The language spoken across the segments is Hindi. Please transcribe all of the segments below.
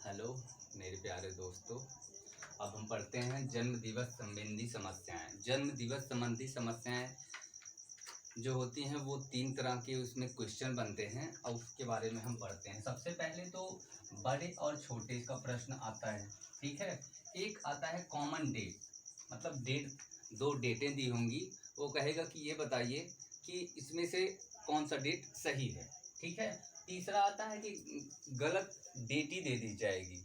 हेलो मेरे प्यारे दोस्तों। अब हम पढ़ते हैं जन्म दिवस संबंधी समस्याएं। जन्म दिवस संबंधी समस्याएं जो होती हैं वो 3 तरह के उसमें क्वेश्चन बनते हैं और उसके बारे में हम पढ़ते हैं। सबसे पहले तो बड़े और छोटे का प्रश्न आता है, ठीक है। एक आता है कॉमन डेट, मतलब डेट, 2 डेटें दी होंगी, वो कहेगा कि ये बताइए कि इसमें से कौन सा डेट सही है, ठीक है। तीसरा आता है कि गलत डेट ही दे दी जाएगी,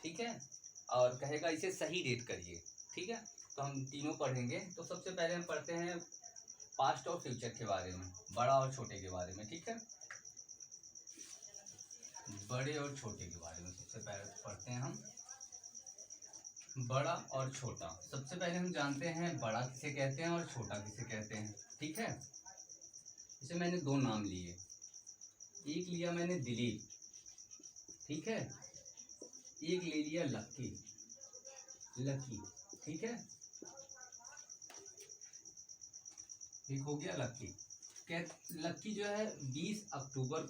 ठीक है, और कहेगा इसे सही डेट करिए, ठीक है। तो हम तीनों पढ़ेंगे। तो सबसे पहले हम पढ़ते हैं पास्ट और फ्यूचर के बारे में, बड़ा और छोटे के बारे में, ठीक है। बड़े और छोटे के बारे में सबसे पहले पढ़ते हैं हम बड़ा और छोटा। सबसे पहले हम जानते हैं बड़ा किसे कहते हैं और छोटा किसे कहते हैं, ठीक है। इसे मैंने 2 नाम लिए, एक लिया मैंने दिलीप, ठीक है, एक ले लिया लकी, ठीक है, एक हो गया लकी। लक्की जो है 20 अक्टूबर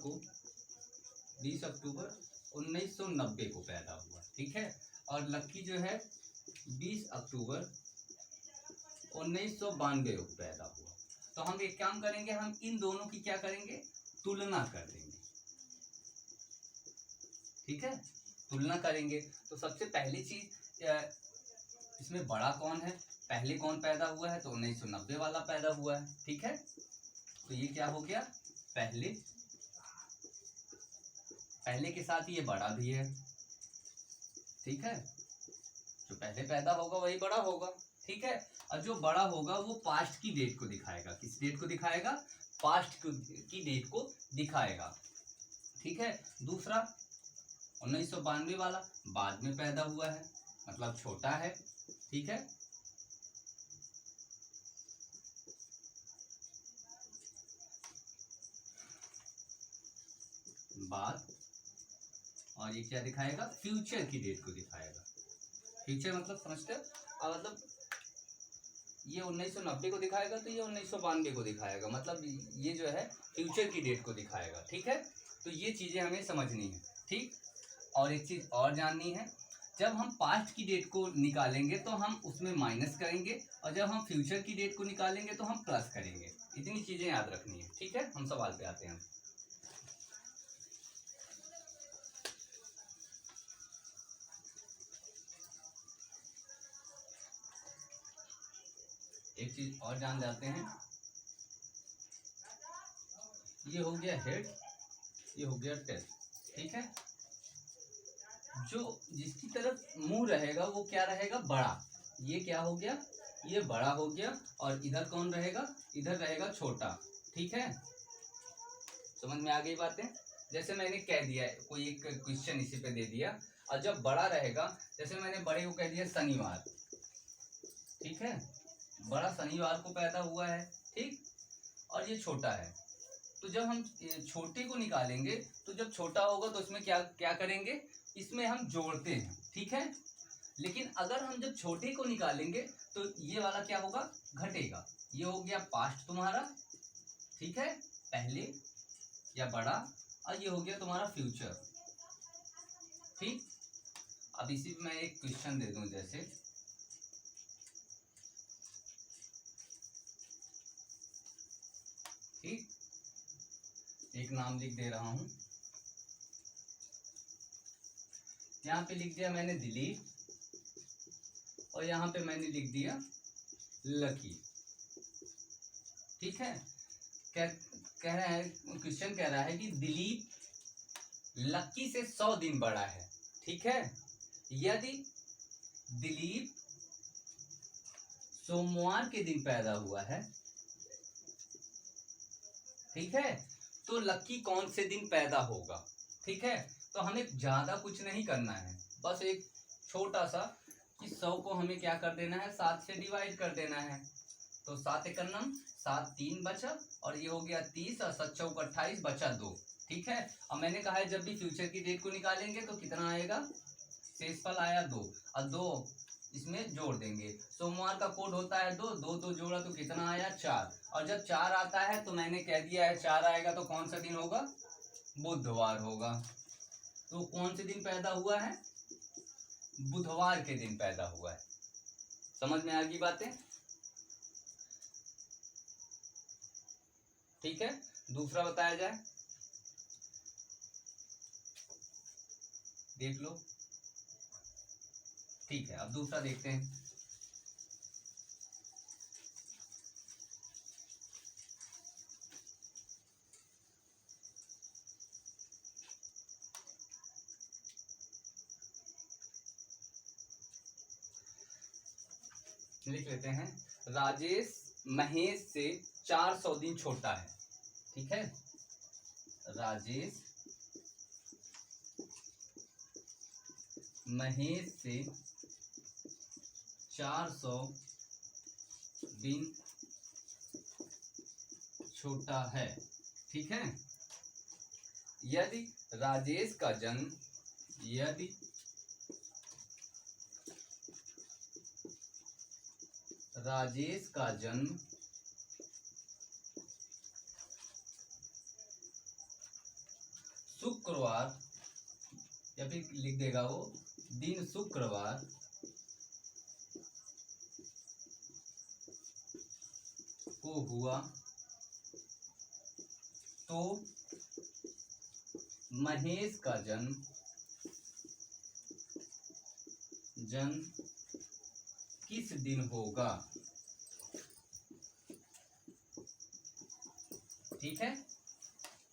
1990 को पैदा हुआ, ठीक है। और लक्की जो है 20 अक्टूबर 1992 को पैदा हुआ। तो हम एक काम करेंगे, हम इन दोनों की क्या करेंगे, तुलना कर देंगे, ठीक है, तुलना करेंगे। तो सबसे पहली चीज, इसमें बड़ा कौन है, पहले कौन पैदा हुआ है, तो 1990 वाला पैदा हुआ है, ठीक है। तो ये क्या हो गया, पहले के साथ ये बड़ा भी है, ठीक है। जो पहले पैदा होगा वही बड़ा होगा, ठीक है। और जो बड़ा होगा वो पास्ट की डेट को दिखाएगा। किस डेट को दिखाएगा, पास्ट की डेट को दिखाएगा, ठीक है। दूसरा 1992 वाला बाद में पैदा हुआ है, मतलब छोटा है, ठीक है। बाद, और ये क्या दिखाएगा, फ्यूचर की डेट को दिखाएगा। फ्यूचर मतलब समझते हो, मतलब ये 1990 को दिखाएगा तो ये 1992 को दिखाएगा, मतलब ये जो है फ्यूचर की डेट को दिखाएगा, ठीक है। तो ये चीजें हमें समझनी है, ठीक। और एक चीज और जाननी है, जब हम पास्ट की डेट को निकालेंगे तो हम उसमें माइनस करेंगे, और जब हम फ्यूचर की डेट को निकालेंगे तो हम प्लस करेंगे। इतनी चीजें याद रखनी है, ठीक है। हम सवाल पे आते हैं। एक चीज और जान जाते हैं, ये हो गया हेड, ये हो गया टेल, ठीक है। जो जिसकी तरफ मुंह रहेगा वो क्या रहेगा, बड़ा। ये क्या हो गया, ये बड़ा हो गया, और इधर कौन रहेगा, इधर रहेगा छोटा, ठीक है। समझ में आ गई बातें। जैसे मैंने कह दिया है, कोई एक क्वेश्चन इसी पे दे दिया, और जब बड़ा रहेगा, जैसे मैंने बड़े को कह दिया शनिवार, ठीक है, बड़ा शनिवार को पैदा हुआ है, ठीक, और ये छोटा है। तो जब हम छोटे को निकालेंगे तो जब छोटा होगा तो इसमें क्या क्या करेंगे, इसमें हम जोड़ते हैं, ठीक है। लेकिन अगर हम जब छोटे को निकालेंगे तो ये वाला क्या होगा, घटेगा। ये हो गया पास्ट तुम्हारा, ठीक है, पहले या बड़ा, और ये हो गया तुम्हारा फ्यूचर, ठीक। अब इसी में मैं एक क्वेश्चन दे दूं, जैसे ठीक, एक नाम लिख दे रहा हूं, यहाँ पे लिख दिया मैंने दिलीप, और यहाँ पे मैंने लिख दिया लकी, ठीक है। कह रहा है, क्वेश्चन कह रहा है कि दिलीप लकी से 100 दिन बड़ा है, ठीक है। यदि दिलीप सोमवार के दिन पैदा हुआ है, ठीक है, तो लकी कौन से दिन पैदा होगा, ठीक है। तो हमें ज्यादा कुछ नहीं करना है, बस एक छोटा सा कि 100 को हमें क्या कर देना है, 7 से डिवाइड कर देना है। तो 7 एकड़ 7, 3 बचा, और ये हो गया 30, और 7 चौक 28 बचा 2, ठीक है। और मैंने कहा है जब भी फ्यूचर की डेट को निकालेंगे तो कितना आएगा, शेषफल आया 2, और 2 इसमें जोड़ देंगे। सोमवार का कोड होता है 2, 2 2 जोड़ा तो कितना आया, 4। और जब 4 आता है तो मैंने कह दिया है 4 आएगा तो कौन सा दिन होगा, बुधवार होगा, तो कौन से दिन पैदा हुआ है? बुधवार के दिन पैदा हुआ है। समझ में आ गई बातें? ठीक है, दूसरा बताया जाए, देख लो। ठीक है, अब दूसरा देखते हैं। लिख लेते हैं, राजेश महेश से 400 दिन छोटा है। ठीक है, राजेश महेश से 400 दिन छोटा है। ठीक है, यदि राजेश का जन्म, यदि राजेश का जन्म शुक्रवार, या फिर लिख देगा वो दिन शुक्रवार को हुआ, तो महेश का जन्म किस दिन होगा? ठीक है,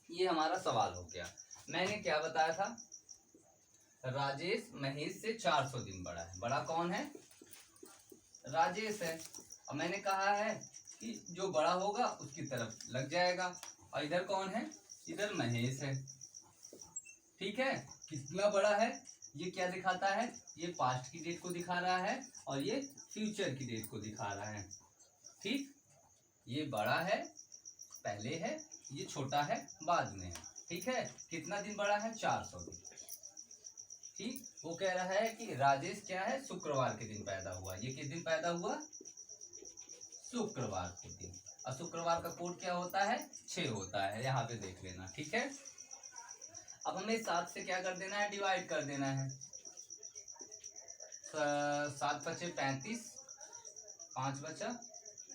ये हमारा सवाल हो गया। मैंने क्या बताया था? राजेश महेश से 400 दिन बड़ा है। बड़ा कौन है? राजेश है। और मैंने कहा है कि जो बड़ा होगा उसकी तरफ लग जाएगा। और इधर कौन है? इधर महेश है। ठीक है, कितना बड़ा है ये क्या दिखाता है? ये पास्ट की डेट को दिखा रहा है और ये फ्यूचर की डेट को दिखा रहा है। ठीक, ये बड़ा है पहले है, ये छोटा है बाद में है। ठीक है, कितना दिन बड़ा है? 400 दिन। ठीक, वो कह रहा है कि राजेश क्या है? शुक्रवार के दिन पैदा हुआ। ये किस दिन पैदा हुआ? शुक्रवार के दिन। और शुक्रवार का कोड क्या होता है? 6 होता है, यहाँ पे देख लेना। ठीक है, अब हमें 7 से क्या कर देना है? डिवाइड कर देना है। 7 बचे 35, 5 बचा।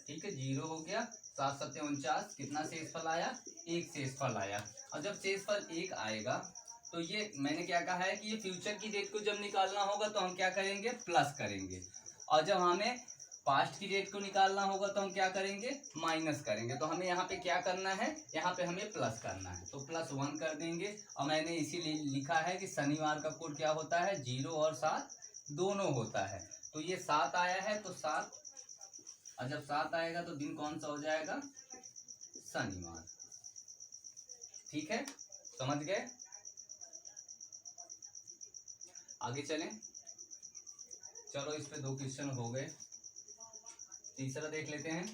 ठीक है, 0 हो गया। 7 सत्ते 49, कितना शेषफल आया? 1 शेषफल आया। और जब शेषफल 1 आएगा तो ये मैंने क्या कहा है कि ये फ्यूचर की डेट को जब निकालना होगा तो हम क्या करेंगे? प्लस करेंगे। और जब हमें पास्ट की डेट को निकालना होगा तो हम क्या करेंगे? माइनस करेंगे। तो हमें यहाँ पे क्या करना है? यहाँ पे हमें प्लस करना है, तो +1 कर देंगे। और मैंने इसीलिए लिखा है कि शनिवार का कोड क्या होता है? 0 और 7 दोनों होता है। तो ये 7 आया है तो 7, और जब 7 आएगा तो दिन कौन सा हो जाएगा? शनिवार। ठीक है, समझ गए? आगे चलें। चलो, इस पे 2 क्वेश्चन हो गए। तीसरा देख लेते हैं।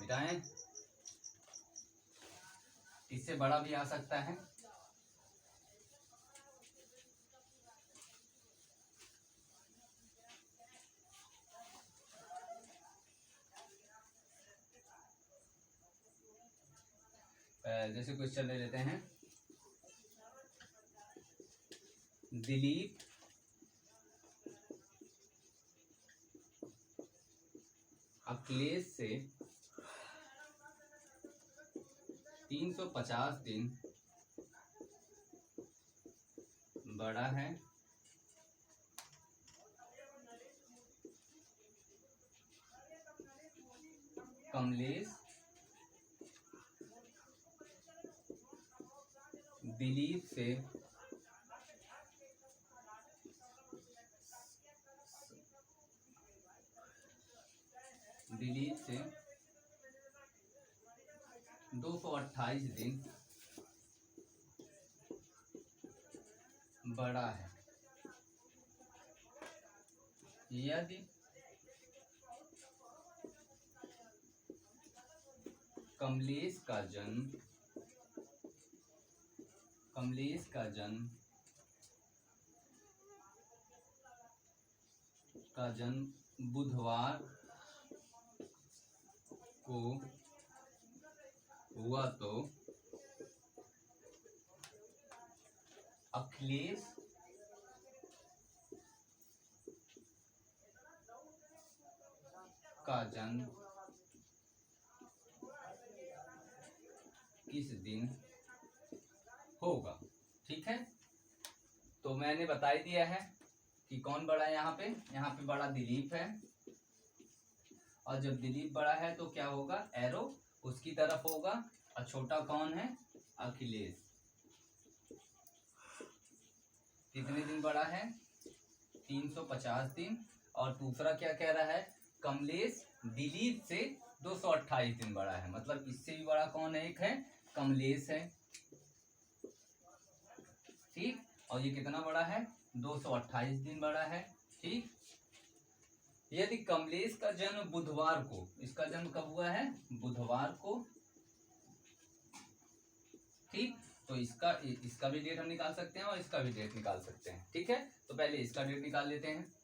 मिटाएं, इससे बड़ा भी आ सकता है। जैसे क्वेश्चन ले लेते हैं, दिलीप अखिलेश से 350 दिन बड़ा है। कमलेश दिलीप से 228 दिन बड़ा है। यदि कमलेश का जन्म बुधवार को हुआ तो अखिलेश का जन्म किस दिन होगा। ठीक है, तो मैंने बता ही दिया है कि कौन बड़ा है यहाँ पे बड़ा दिलीप है, और जब दिलीप बड़ा है तो क्या होगा, एरो उसकी तरफ होगा, और छोटा कौन है, अखिलेश। कितने दिन बड़ा है, 350 दिन। और दूसरा क्या कह रहा है, कमलेश दिलीप से 228 दिन बड़ा है, मतलब इससे भी बड़ा कौन है, एक है कमलेश है। ठीक, और ये कितना बड़ा है, 228 दिन बड़ा है। ठीक, यदि कमलेश का जन्म बुधवार को, इसका जन्म कब हुआ है, बुधवार को। ठीक, तो इसका भी डेट हम निकाल सकते हैं और इसका भी डेट निकाल सकते हैं। ठीक है, तो पहले इसका डेट निकाल लेते हैं।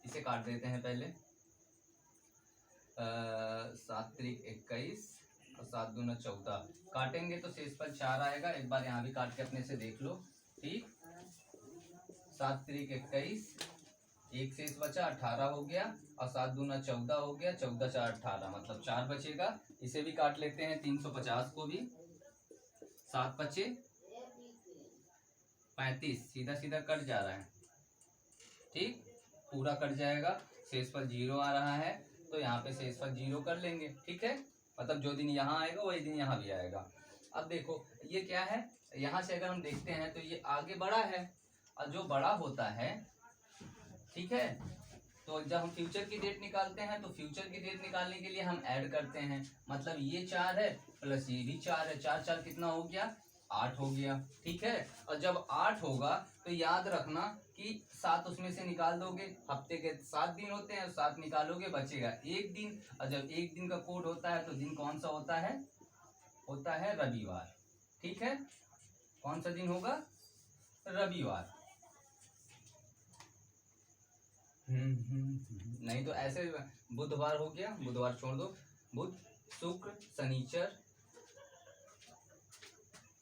इसे काट देते हैं पहले। 7 तारीख 21 और 7 दूना 14 काटेंगे तो शेष पर 4 आएगा। एक बार यहाँ भी काट के अपने से देख लो। ठीक, 7 तारीख 21, एक शेष बचा 18 हो गया, और 7 दूना 14 हो गया, 14 4 18, मतलब 4 बचेगा। इसे भी काट लेते हैं, 350 को भी, 7 बचे 35, सीधा सीधा कट जा रहा है। ठीक, पूरा कट जाएगा, शेष पर 0 आ रहा है, तो यहाँ पे शेष पर 0 कर लेंगे। ठीक है, मतलब जो दिन यहाँ आएगा वही दिन यहाँ भी आएगा। अब देखो ये क्या है, यहाँ से अगर हम देखते हैं तो ये आगे बड़ा है, और जो बड़ा होता है, ठीक है, तो जब हम फ्यूचर की डेट निकालते हैं तो फ्यूचर की डेट निकालने के लिए हम ऐड करते हैं, मतलब ये 4 है प्लस ये भी 4 है, 4 4 कितना हो गया, 8 हो गया। ठीक है, और जब 8 होगा तो याद रखना कि 7 उसमें से निकाल दोगे, हफ्ते के 7 दिन होते हैं, 7 निकालोगे बचेगा 1 दिन, और जब 1 दिन का कोड होता है तो दिन कौन सा होता है रविवार। ठीक है, कौन सा दिन होगा, रविवार। नहीं तो ऐसे बुधवार हो गया, बुधवार छोड़ दो, बुध शुक्र शनिचर,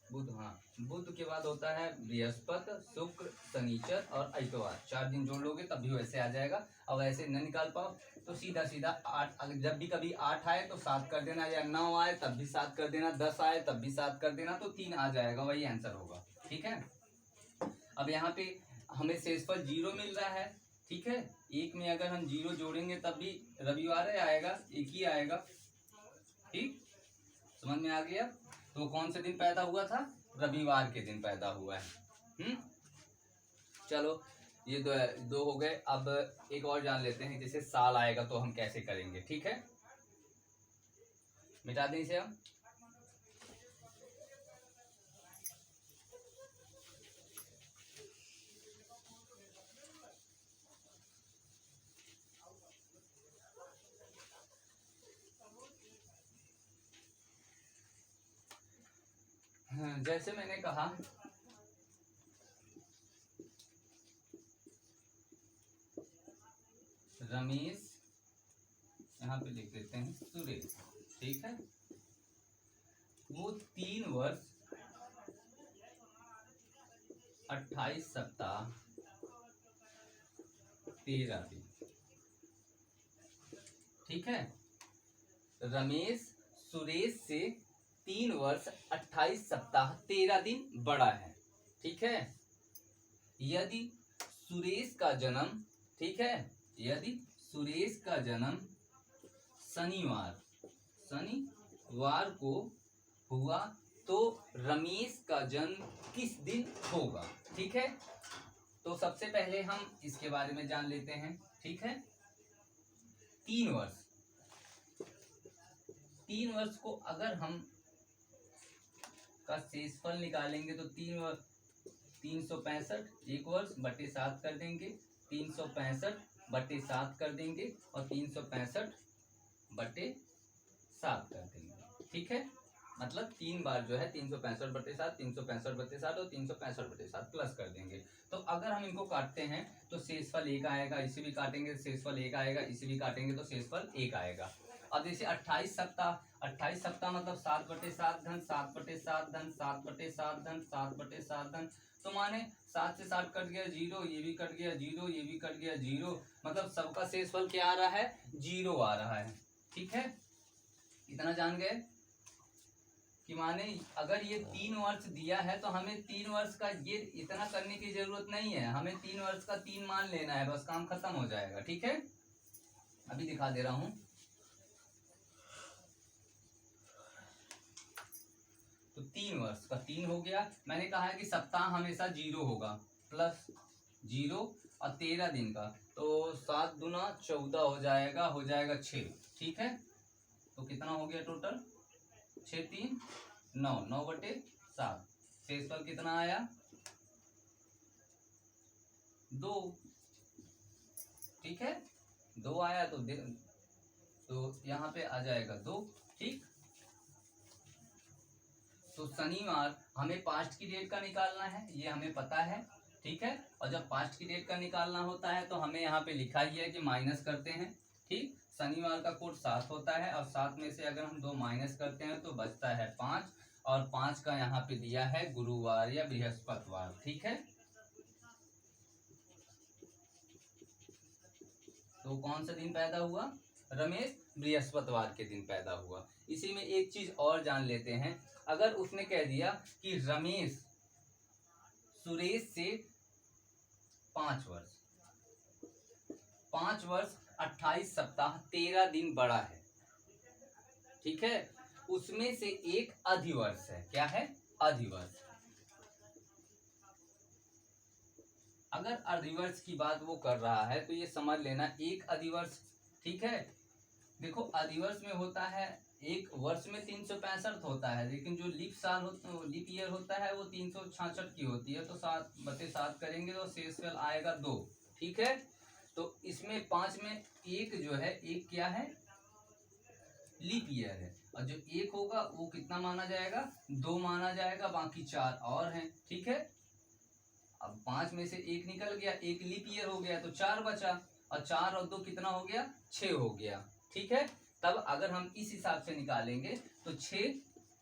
बुध, हाँ बुध के बाद होता है बृहस्पति शुक्र शनिचर और इतवार, 4 दिन जोड़ लोगे तब भी वैसे आ जाएगा। और वैसे न निकाल पाओ तो सीधा सीधा 8, अगर जब भी कभी 8 आए तो 7 कर देना, या 9 आए तब भी 7 कर देना, 10 आए तब भी 7 कर देना, तो 3 आ जाएगा, वही आंसर होगा। ठीक है, अब यहाँ पे हमें शेषफल 0 मिल रहा है। ठीक है, एक में अगर हम 0 जोड़ेंगे तब भी रविवार आएगा, एक ही आएगा। ठीक, समझ में आ गया। तो कौन से दिन पैदा हुआ था, रविवार के दिन पैदा हुआ है। चलो ये दो हो गए। अब एक और जान लेते हैं, जैसे साल आएगा तो हम कैसे करेंगे। ठीक है, मिटा दें इसे हम। जैसे मैंने कहा रमेश, यहाँ पे लिख देते हैं सुरेश। ठीक है, वो 3 वर्ष 28 सप्ताह 13 दिन। ठीक है, रमेश सुरेश से 3 वर्ष 28 सप्ताह 13 दिन बड़ा है। ठीक है, यदि सुरेश का जन्म, ठीक है, यदि सुरेश का जन्म शनिवार को हुआ तो रमेश का जन्म किस दिन होगा। ठीक है, तो सबसे पहले हम इसके बारे में जान लेते हैं। ठीक है, 3 वर्ष को अगर हम का शेषफल निकालेंगे तो 365 1 वर्ष बटे 7 कर देंगे, 365 बटे 7 कर देंगे, और 365 बटे 7 कर देंगे। ठीक है, मतलब 3 बार जो है 365 बटे 7, 365 बटे 7 और 365 बटे 7 प्लस कर देंगे। तो अगर हम इनको काटते हैं तो शेषफल 1 आएगा, इसे भी काटेंगे शेषफल 1 आएगा, इसे भी काटेंगे तो शेषफल 1 आएगा। अब जैसे 28 सप्ताह मतलब 7/7 धन 7/7 धन 7/7 धन 7/7 धन, तो माने 7 से 7 कट गया 0, ये भी कट गया 0, ये भी कट गया 0, मतलब सबका शेषफल क्या आ रहा है? 0 आ रहा है। ठीक है, इतना जान गए कि माने अगर ये 3 वर्ष दिया है तो हमें 3 वर्ष का ये इतना करने की जरूरत नहीं है, हमें 3 वर्ष का 3 मान लेना है, बस काम खत्म हो जाएगा। ठीक है, अभी दिखा दे रहा हूं। तो 3 वर्ष का 3 हो गया। मैंने कहा है कि सप्ताह हमेशा 0 होगा, प्लस 0 और 13 दिन का, तो 7 दूना 14 हो जाएगा 6। ठीक है, तो कितना हो गया टोटल? 6 3 9, 9/7। शेषफल कितना आया? 2। ठीक है, 2 आया तो यहाँ पे आ जाएगा 2। ठीक, तो शनिवार हमें पास्ट की डेट का निकालना है, ये हमें पता है। ठीक है, और जब पास्ट की डेट का निकालना होता है तो हमें यहाँ पे लिखा ही है कि माइनस करते हैं। ठीक, शनिवार का कोड 7 होता है और 7 में से अगर हम 2 माइनस करते हैं तो बचता है 5, और 5 का यहाँ पे दिया है गुरुवार या बृहस्पतिवार। ठीक है, तो कौन सा दिन पैदा हुआ? रमेश बृहस्पतिवार के दिन पैदा हुआ। इसी में एक चीज और जान लेते हैं, अगर उसने कह दिया कि रमेश सुरेश से 5 वर्ष 28 सप्ताह 13 दिन बड़ा है, ठीक है, उसमें से एक अधिवर्ष है। क्या है? अधिवर्ष। अगर अधिवर्ष की बात वो कर रहा है तो ये समझ लेना एक अधिवर्ष। ठीक है, देखो अधिवर्ष में होता है, एक वर्ष में 365 होता है, लेकिन जो लीप ईयर होता है वो 366 की होती है, तो 7/7 करेंगे तो शेषफल आएगा 2। ठीक है, तो इसमें 5 में एक जो है, एक क्या है? लीप ईयर है, और जो एक होगा वो कितना माना जाएगा? 2 माना जाएगा, बाकी 4 और हैं। ठीक है, अब 5 में से एक निकल गया, एक लीप ईयर हो गया तो 4 बचा, और 4 और 2 कितना हो गया? 6 हो गया। ठीक है, तब अगर हम इस हिसाब से निकालेंगे तो 6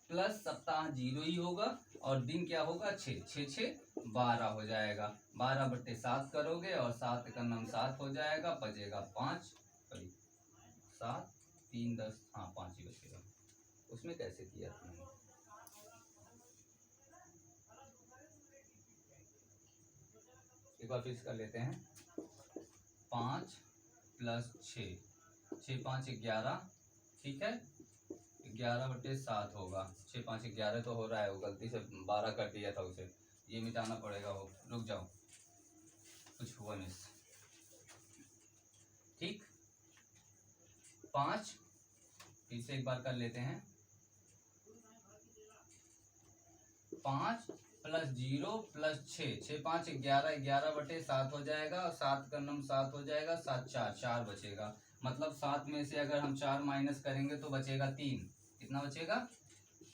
प्लस सप्ताह 0 ही होगा, और दिन क्या होगा? 6 6 6 12 हो जाएगा। 12/7 करोगे और 7 का नाम 7 हो जाएगा, बचेगा 5, 7 3 10, हाँ 5 ही बचेगा। उसमें कैसे किया तुमने? एक बार फिर कर लेते हैं। 5 प्लस 6, 6 5 11। ठीक है, 11/7 होगा। 6 5 11 तो हो रहा है, वो गलती से 12 कर दिया था उसे, ये मिटाना पड़ेगा। हो, रुक जाओ, कुछ हुआ मिस। ठीक, 5 फिर से एक बार कर लेते हैं। 5 प्लस 0 प्लस 6, 6 5 11, 11/7 हो जाएगा, और 7 का नम 7 हो जाएगा, 7 4 4 बचेगा। मतलब 7 में से अगर हम 4 माइनस करेंगे तो बचेगा 3। कितना बचेगा?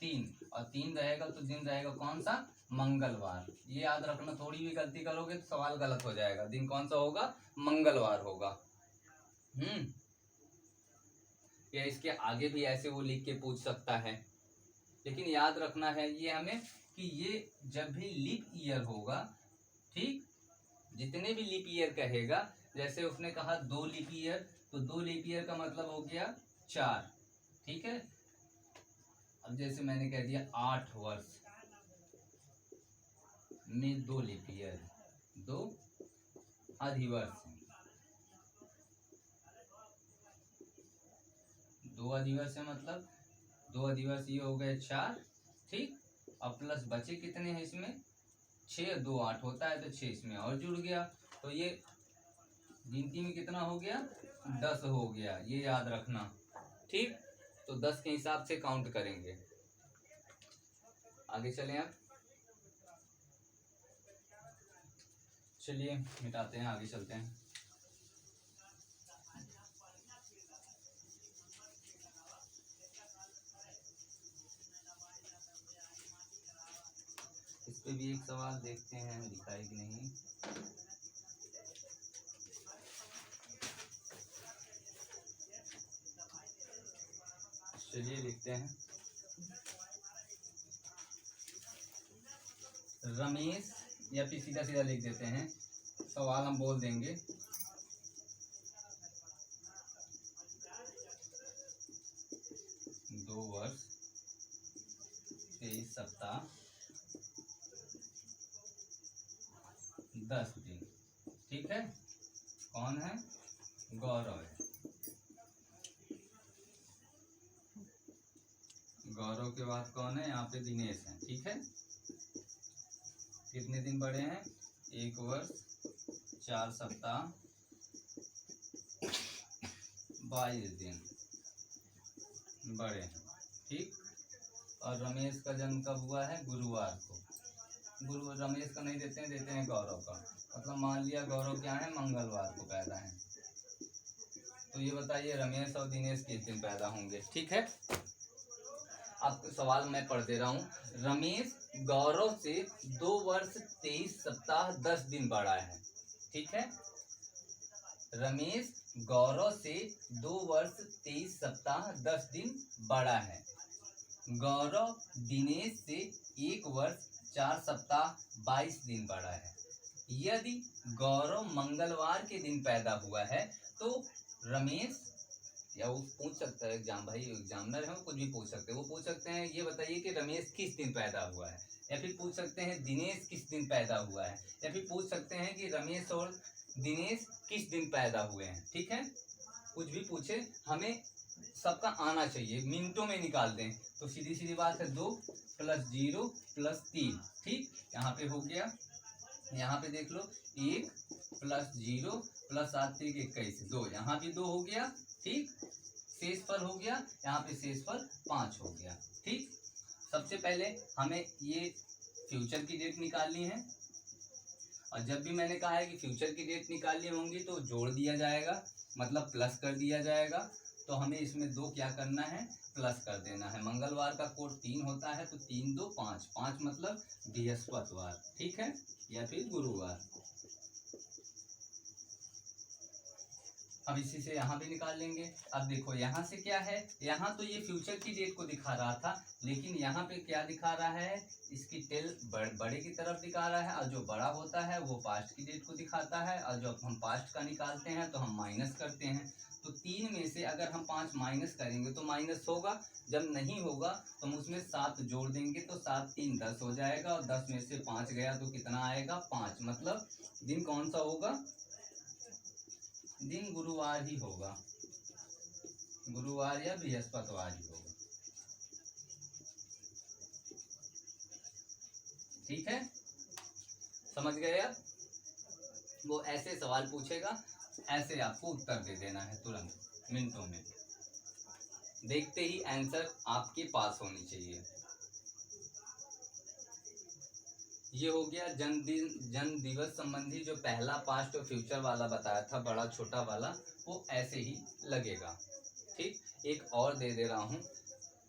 3, और 3 रहेगा तो दिन रहेगा कौन सा? मंगलवार। ये याद रखना, थोड़ी भी गलती करोगे तो सवाल गलत हो जाएगा। दिन कौन सा होगा? मंगलवार होगा। या इसके आगे भी ऐसे वो लिख के पूछ सकता है, लेकिन याद रखना है ये हमें कि ये जब भी लीप ईयर होगा, ठीक, जितने भी लीप ईयर कहेगा, जैसे उसने कहा 2 लीप ईयर, तो 2 लीप ईयर का मतलब हो गया 4। ठीक है, अब जैसे मैंने कह दिया 8 वर्ष में 2 लीप ईयर, 2 अधिवर्ष, 2 अधिवर्ष है, मतलब 2 अधिवर्ष ये हो गए 4। ठीक, और प्लस बचे कितने हैं इसमें? 6, 2 8 होता है, तो 6 इसमें और जुड़ गया, तो ये गिनती में कितना हो गया? 10 हो गया। ये याद रखना। ठीक, तो 10 के हिसाब से काउंट करेंगे। आगे चलें आप, चलिए मिटाते हैं, आगे चलते हैं। इस पे भी एक सवाल देखते हैं दिखाई कि नहीं। चलिए लिखते हैं, रमेश, या फिर सीधा सीधा लिख देते हैं, सवाल हम बोल देंगे, 2 वर्ष 23 सप्ताह 10 दिन। ठीक है, कौन है? गौरव है। गौरव के बाद कौन है? यहाँ पे दिनेश है। ठीक है, कितने दिन बढ़े हैं? 1 वर्ष 4 सप्ताह 22 दिन बढ़े हैं। ठीक, और रमेश का जन्म कब हुआ है? गुरुवार को। रमेश का नहीं देते हैं, देते हैं गौरव का। मतलब मान लिया गौरव क्या है? मंगलवार को पैदा है। तो ये बताइए रमेश और दिनेश किस दिन पैदा होंगे? ठीक है, आपको सवाल मैं पढ़ दे रहा हूँ। रमेश गौरव से 2 वर्ष 23 सप्ताह 10 दिन बड़ा है। ठीक है, रमेश गौरव से 2 वर्ष 23 सप्ताह 10 दिन बड़ा है। गौरव दिनेश से 1 वर्ष 4 सप्ताह 22 दिन बड़ा है। यदि गौरव मंगलवार के दिन पैदा हुआ है तो रमेश, या वो पूछ सकता है एग्जाम भाई, एग्जामिनर है, वो कुछ भी पूछ सकते हैं। वो पूछ सकते हैं ये बताइए कि रमेश किस दिन पैदा हुआ है, या फिर पूछ सकते हैं दिनेश किस दिन पैदा हुआ है, या फिर पूछ सकते हैं कि रमेश और दिनेश किस दिन पैदा हुए हैं। ठीक है, कुछ भी पूछे, हमें सबका आना चाहिए, मिनटों में निकाल दें। तो सीधी सीधी बात है, 2 + 0 + 3। ठीक, यहाँ पे हो गया, यहाँ पे देख लो, 1 + 0 + 7 × 21, 2, यहाँ भी 2 हो गया। ठीक, शेषफल हो गया, यहाँ पे शेषफल 5 हो गया। ठीक, सबसे पहले हमें ये फ्यूचर की डेट निकालनी है, और जब भी मैंने कहा है कि फ्यूचर की डेट निकालनी होंगी तो जोड़ दिया जाएगा, मतलब प्लस कर दिया जाएगा। तो हमें इसमें 2 क्या करना है? प्लस कर देना है। मंगलवार का कोड 3 होता है, तो 3 × 2 = 5, 5 मतलब बृहस्पतिवार। ठीक है, या फिर गुरुवार। अब इसी से यहाँ भी निकाल लेंगे। अब देखो यहाँ से क्या है, यहाँ तो ये फ्यूचर की डेट को दिखा रहा था, लेकिन यहाँ पे क्या दिखा रहा है? इसकी टेल बड़े की तरफ दिखा रहा है, और जो बड़ा होता है वो पास्ट की डेट को दिखाता है, और जब हम पास्ट का निकालते हैं तो हम माइनस करते हैं। तो 3 में से अगर हम 5 माइनस करेंगे तो माइनस होगा, जब नहीं होगा तो हम उसमें 7 जोड़ देंगे, तो 7 × 3 = 10 हो जाएगा, और 10 में से 5 गया तो कितना आएगा? 5। मतलब दिन कौन सा होगा? दिन गुरुवार ही होगा, गुरुवार या बृहस्पतिवार ही होगा। ठीक है, समझ गए आप? वो ऐसे सवाल पूछेगा, ऐसे आपको उत्तर दे देना है तुरंत, मिनटों में। देखते ही आंसर आपके पास होनी चाहिए। ये हो गया जन्म दिवस संबंधी जो पहला पास्ट और फ्यूचर वाला बताया था, बड़ा छोटा वाला, वो ऐसे ही लगेगा। ठीक, एक और दे दे रहा हूँ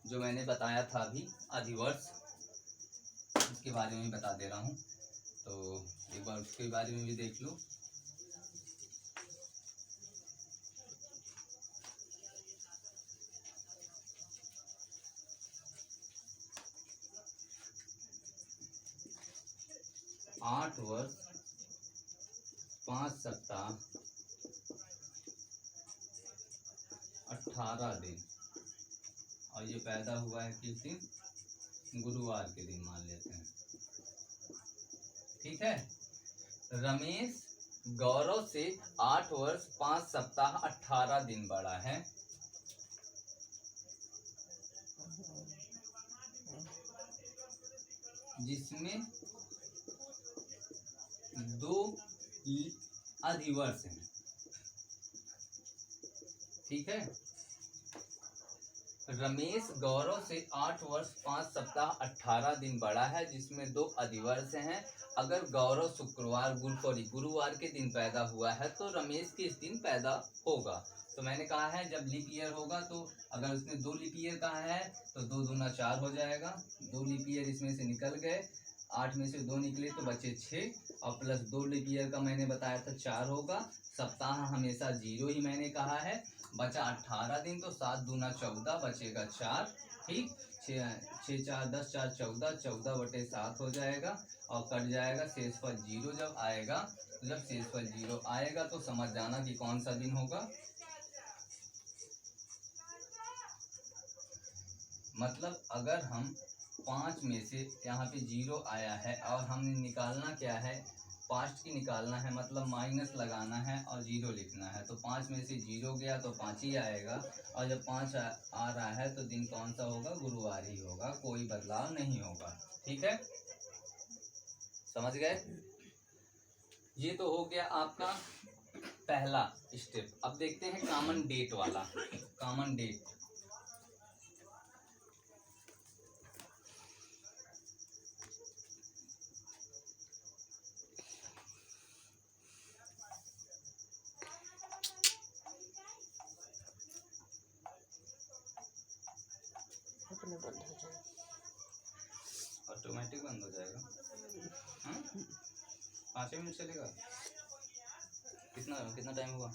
जो मैंने बताया था अभी, अधिवर्ष, उसके बारे में बता दे रहा हूँ, तो एक बार उसके बारे में भी देख लो। आठ वर्ष 5 सप्ताह 18 दिन, और ये पैदा हुआ है किस दिन? गुरुवार के दिन मान लेते हैं। ठीक है, रमेश गौरव से 8 वर्ष 5 सप्ताह 18 दिन बड़ा है। जिसमें 2 अधिवर्ष हैं। ठीक है, रमेश गौरव से 8 वर्ष 5 सप्ताह 18 दिन बड़ा है, जिसमें 2 अधिवर्ष हैं। अगर गौरव शुक्रवार गुरुवार के दिन पैदा हुआ है तो रमेश किस दिन पैदा होगा? तो मैंने कहा है जब लीप ईयर होगा, तो अगर उसने 2 लीप ईयर कहा है तो 2 दूना 4 हो जाएगा, 2 लीप ईयर इसमें से निकल गए। 8 में से 2 निकले तो बचे 6 और प्लस 2 लीप ईयर का मैंने बताया था 4 होगा। सप्ताह हमेशा 0 ही मैंने कहा है। बचा 18 दिन तो 7 दूना 14 बचेगा 4। ठीक, 6 4 10 4 14 14/7 हो जाएगा और कट जाएगा। शेषफल 0 जब आएगा, जब शेषफल 0 आएगा तो समझ जाना कि कौन सा दिन होगा। मतलब अगर हम 5 में से यहाँ पे 0 आया है और हमने निकालना क्या है, पास्ट की निकालना है, मतलब माइनस लगाना है और 0 लिखना है। तो 5 में से 0 गया तो 5 ही आएगा और जब 5 आ रहा है तो दिन कौन सा होगा, गुरुवार ही होगा, कोई बदलाव नहीं होगा। ठीक है, समझ गए। ये तो हो गया आपका पहला स्टेप। अब देखते हैं कॉमन डेट वाला। कॉमन डेट, ऑटोमेटिक बंद हो जाएगा। 5 मिनट चलेगा। कितना कितना टाइम हुआ?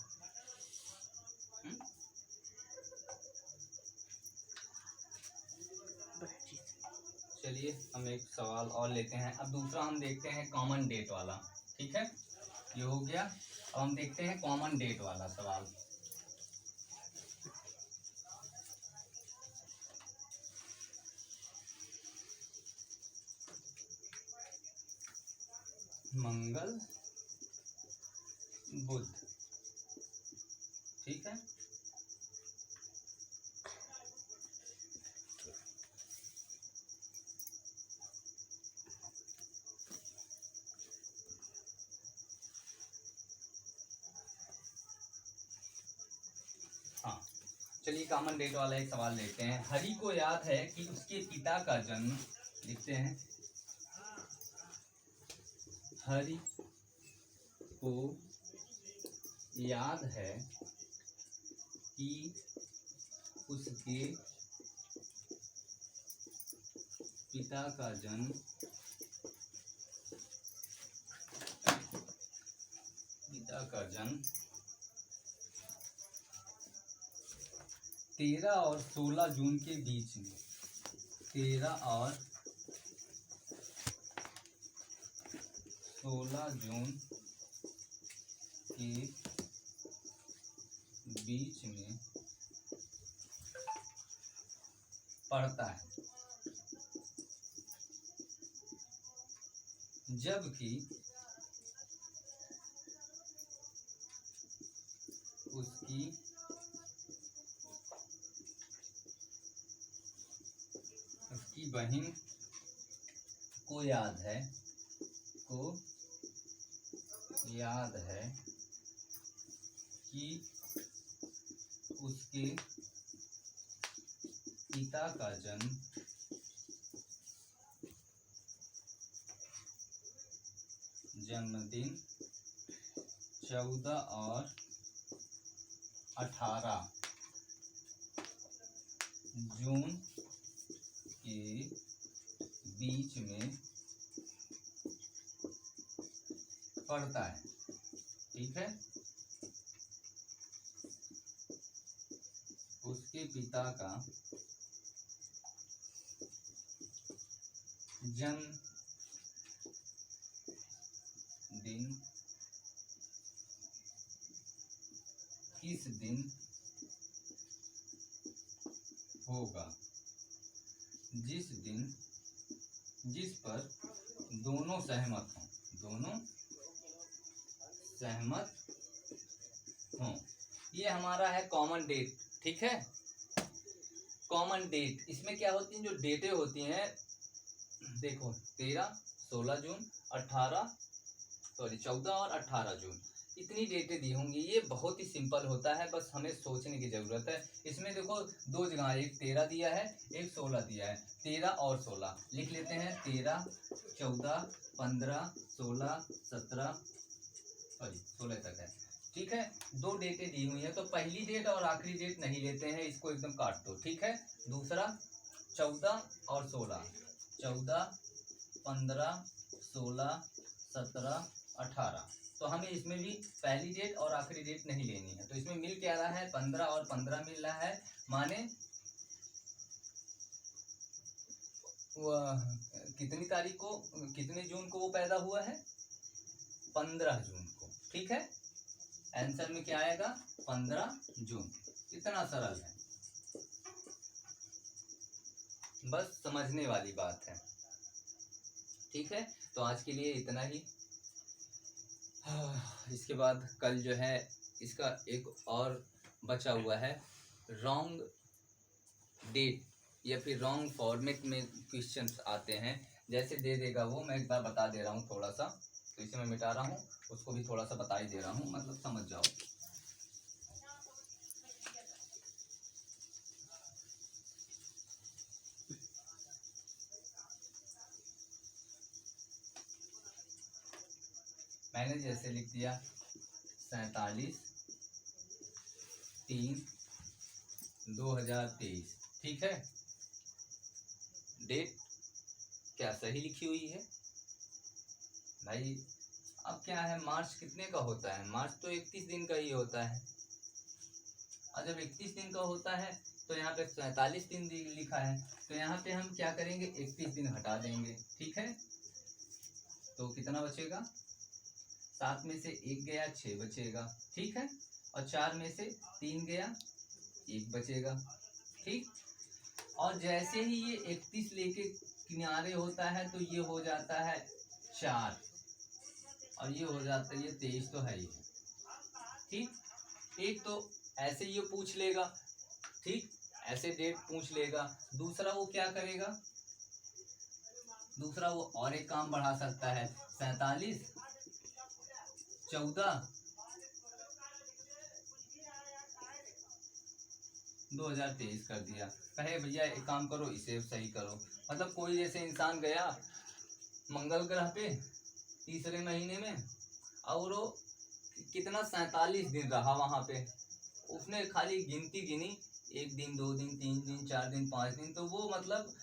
चलिए हम एक सवाल और लेते हैं। अब दूसरा हम देखते हैं कॉमन डेट वाला। ठीक है, ये हो गया। अब हम देखते हैं कॉमन डेट वाला सवाल। मंगल बुध, ठीक है। हाँ, चलिए कॉमन डेट वाला एक सवाल लेते हैं। हरि को याद है कि उसके पिता का जन्म, लिखते हैं, हरि को याद है कि उसके पिता का जन्म 13 और 16 जून के बीच में। 13 और 16 जून के बीच में पड़ता है, जबकि उसकी बहन को याद है कि उसके पिता का जन्मदिन 14 और 18 जून के बीच में पड़ता है। ठीक है, उसके पिता का जन्मदिन किस दिन होगा, जिस पर दोनों सहमत हों। ये हमारा है कॉमन डेट। ठीक है, कॉमन डेट, इसमें क्या होती है, जो डेटें होती हैं, देखो 13 16 जून 14 और 18 जून, इतनी डेटें दी होंगी। ये बहुत ही सिंपल होता है, बस हमें सोचने की जरूरत है। इसमें देखो 2 जगह, एक 13 दिया है, एक 16 दिया है। 13 और 16 लिख लेते हैं। 13 14 15 16 17 16 तक है। ठीक है, 2 डेटें दी हुई है, तो पहली डेट और आखिरी डेट नहीं लेते हैं, इसको एकदम काट दो। ठीक है, दूसरा 14 और 16, 14 15, 16, 17, 18। तो हमें इसमें भी पहली डेट और आखिरी डेट नहीं लेनी है। तो इसमें मिल क्या रहा है, 15 और 15 मिल रहा है, माने वह कितनी तारीख को, कितने जून को वो पैदा हुआ है, 15 जून को। ठीक है, आंसर में क्या आएगा, 15 जून। इतना सरल है, बस समझने वाली बात है। ठीक है, तो आज के लिए इतना ही। इसके बाद कल जो है इसका एक और बचा हुआ है, रॉन्ग डेट या फिर रॉन्ग फॉर्मेट में क्वेश्चंस आते हैं, जैसे दे देगा वो, मैं एक बार बता दे रहा हूँ थोड़ा सा, तो इसे मैं मिटा रहा हूँ, उसको भी थोड़ा सा बता ही दे रहा हूँ, मतलब समझ जाओ। मैंने जैसे लिख दिया 47/3/2023, ठीक है। डेट क्या सही लिखी हुई है भाई। अब क्या है, मार्च कितने का होता है, मार्च तो 31 दिन का ही होता है, और जब 31 दिन का होता है तो यहाँ पे 47 दिन लिखा है, तो यहाँ पे हम क्या करेंगे, 31 दिन हटा देंगे। ठीक है, तो कितना बचेगा, 7 में से 1 गया, 6 बचेगा। ठीक है, और 4 में से 3 गया, 1 बचेगा। ठीक, और जैसे ही ये 31 लेके किनारे होता है तो ये हो जाता है 4, और ये हो जाता है, ये 23 तो है ही है। ठीक, एक तो ऐसे ये पूछ लेगा, ठीक, ऐसे डेट पूछ लेगा। दूसरा वो क्या करेगा, दूसरा वो और एक काम बढ़ा सकता है, 47/14/2023 कर दिया, कहे भैया एक काम करो, इसे सही करो। मतलब कोई जैसे इंसान गया मंगल ग्रह पे तीसरे महीने में, और वो कितना 47 दिन रहा वहां पे, उसने खाली गिनती गिनी, 1 दिन, 2 दिन, 3 दिन, 4 दिन, 5 दिन, तो वो मतलब